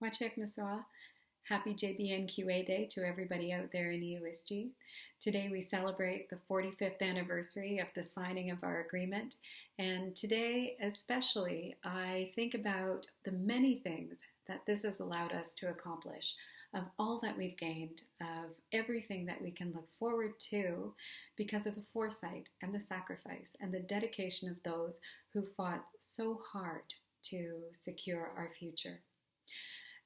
Wachek Masoa. Happy JBNQA Day to everybody out there in EUSG. Today we celebrate the 45th anniversary of the signing of our agreement, and today especially I think about the many things that this has allowed us to accomplish, of all that we've gained, of everything that we can look forward to because of the foresight and the sacrifice and the dedication of those who fought so hard to secure our future.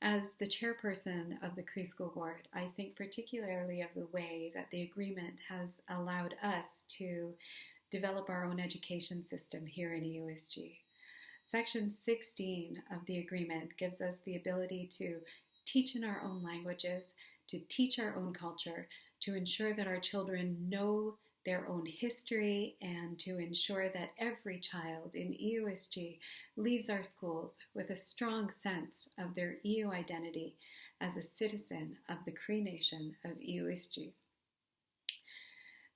As the chairperson of the Cree School Board, I think particularly of the way that the agreement has allowed us to develop our own education system here in EUSG. Section 16 of the agreement gives us the ability to teach in our own languages, to teach our own culture, to ensure that our children know their own history, and to ensure that every child in EUSG leaves our schools with a strong sense of their EU identity as a citizen of the Cree Nation of EUSG.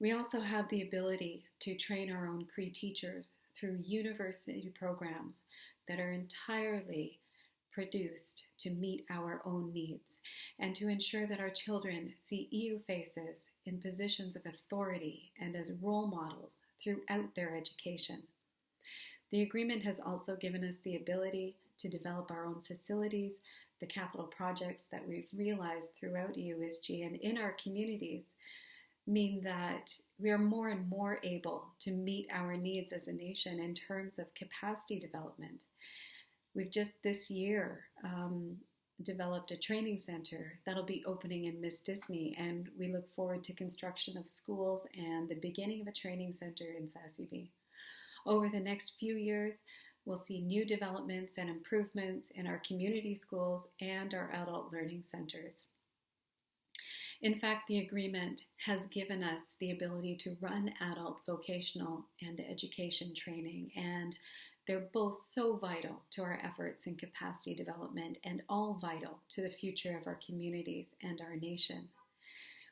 We also have the ability to train our own Cree teachers through university programs that are entirely produced to meet our own needs, and to ensure that our children see EU faces in positions of authority and as role models throughout their education. The agreement has also given us the ability to develop our own facilities. The capital projects that we've realized throughout EUSG and in our communities mean that we are more and more able to meet our needs as a nation in terms of capacity development. We've just this year developed a training center that'll be opening in Miss Disney, and we look forward to construction of schools and the beginning of a training center in Sassy. Over the next few years, we'll see new developments and improvements in our community schools and our adult learning centers. In fact, the agreement has given us the ability to run adult vocational and education training, and they're both so vital to our efforts in capacity development and all vital to the future of our communities and our nation.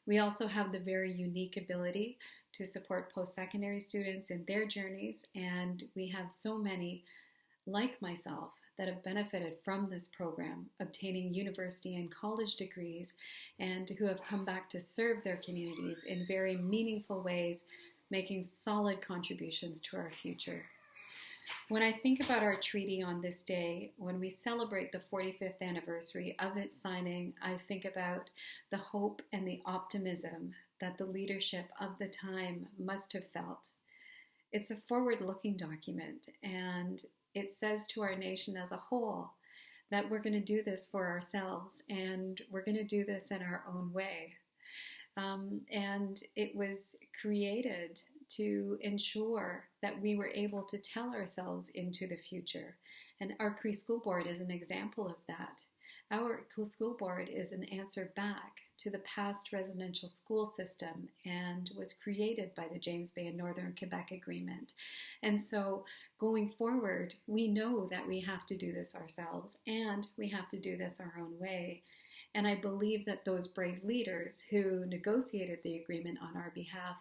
We also have the very unique ability to support post-secondary students in their journeys, and we have so many, like myself, that have benefited from this program, obtaining university and college degrees, and who have come back to serve their communities in very meaningful ways, making solid contributions to our future. When I think about our treaty on this day, when we celebrate the 45th anniversary of its signing, I think about the hope and the optimism that the leadership of the time must have felt. It's a forward-looking document, and it says to our nation as a whole that we're going to do this for ourselves, and we're going to do this in our own way. And it was created to ensure that we were able to tell ourselves into the future. And our Cree School Board is an example of that. Our School Board is an answer back to the past residential school system and was created by the James Bay and Northern Quebec Agreement. And so going forward, we know that we have to do this ourselves, and we have to do this our own way. And I believe that those brave leaders who negotiated the agreement on our behalf,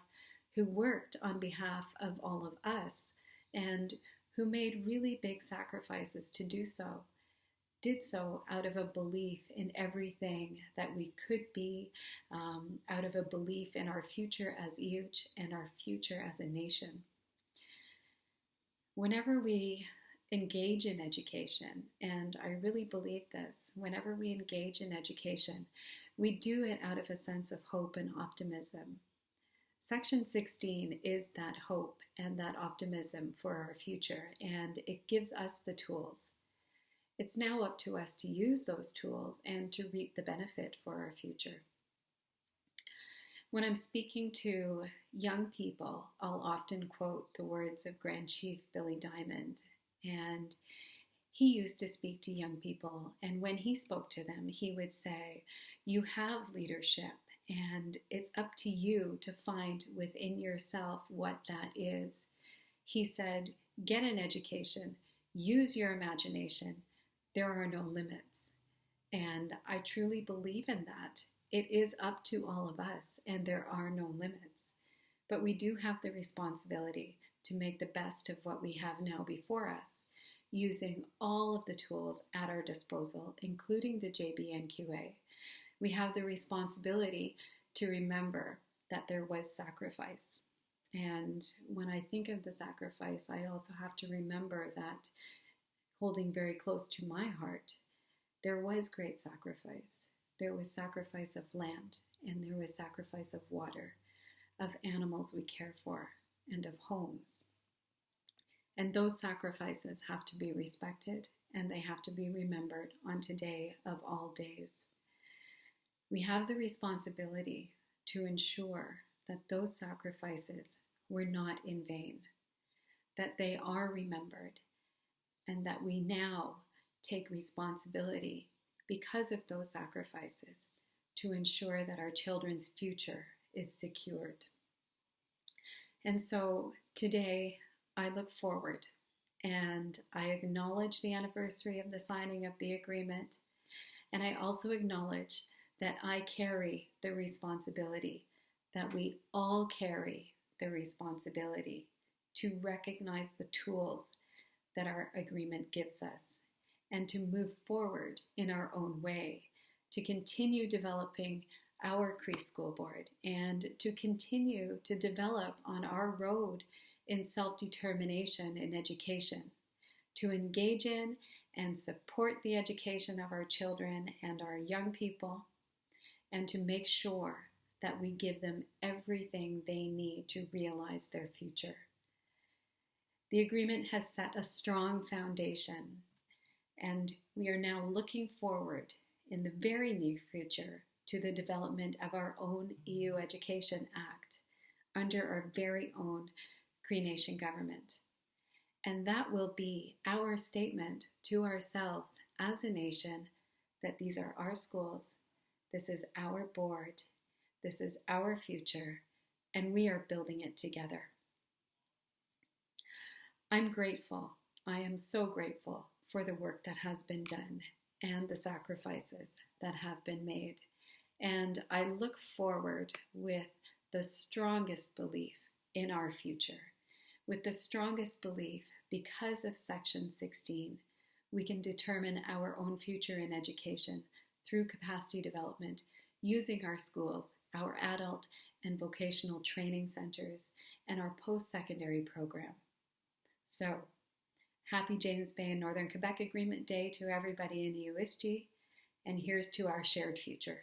who worked on behalf of all of us, and who made really big sacrifices to do so, did so out of a belief in everything that we could be, out of a belief in our future as EUH and our future as a nation. Whenever we engage in education, and I really believe this, whenever we engage in education, we do it out of a sense of hope and optimism. Section 16 is that hope and that optimism for our future, and it gives us the tools. It's now up to us to use those tools and to reap the benefit for our future. When I'm speaking to young people, I'll often quote the words of Grand Chief Billy Diamond, and he used to speak to young people, and when he spoke to them, he would say, "You have leadership, and it's up to you to find within yourself what that is." He said, "Get an education, use your imagination, there are no limits." And I truly believe in that. It is up to all of us, and there are no limits. But we do have the responsibility to make the best of what we have now before us, using all of the tools at our disposal, including the JBNQA, we have the responsibility to remember that there was sacrifice. And when I think of the sacrifice, I also have to remember that, holding very close to my heart, there was great sacrifice. There was sacrifice of land, and there was sacrifice of water, of animals we care for, and of homes. And those sacrifices have to be respected, and they have to be remembered on today of all days. We have the responsibility to ensure that those sacrifices were not in vain, that they are remembered, and that we now take responsibility because of those sacrifices to ensure that our children's future is secured. And so today I look forward and I acknowledge the anniversary of the signing of the agreement, and I also acknowledge that I carry the responsibility, that we all carry the responsibility to recognize the tools that our agreement gives us and to move forward in our own way, to continue developing our Cree School Board and to continue to develop on our road in self-determination in education, to engage in and support the education of our children and our young people, and to make sure that we give them everything they need to realize their future. The agreement has set a strong foundation, and we are now looking forward in the very near future to the development of our own EU Education Act under our very own Cree Nation government. And that will be our statement to ourselves as a nation that these are our schools, this is our board, this is our future, and we are building it together. I'm grateful. I am so grateful for the work that has been done and the sacrifices that have been made. And I look forward with the strongest belief in our future, with the strongest belief because of Section 16, we can determine our own future in education through capacity development, using our schools, our adult and vocational training centers, and our post-secondary program. So, happy James Bay and Northern Quebec Agreement Day to everybody in Uistgie, and here's to our shared future.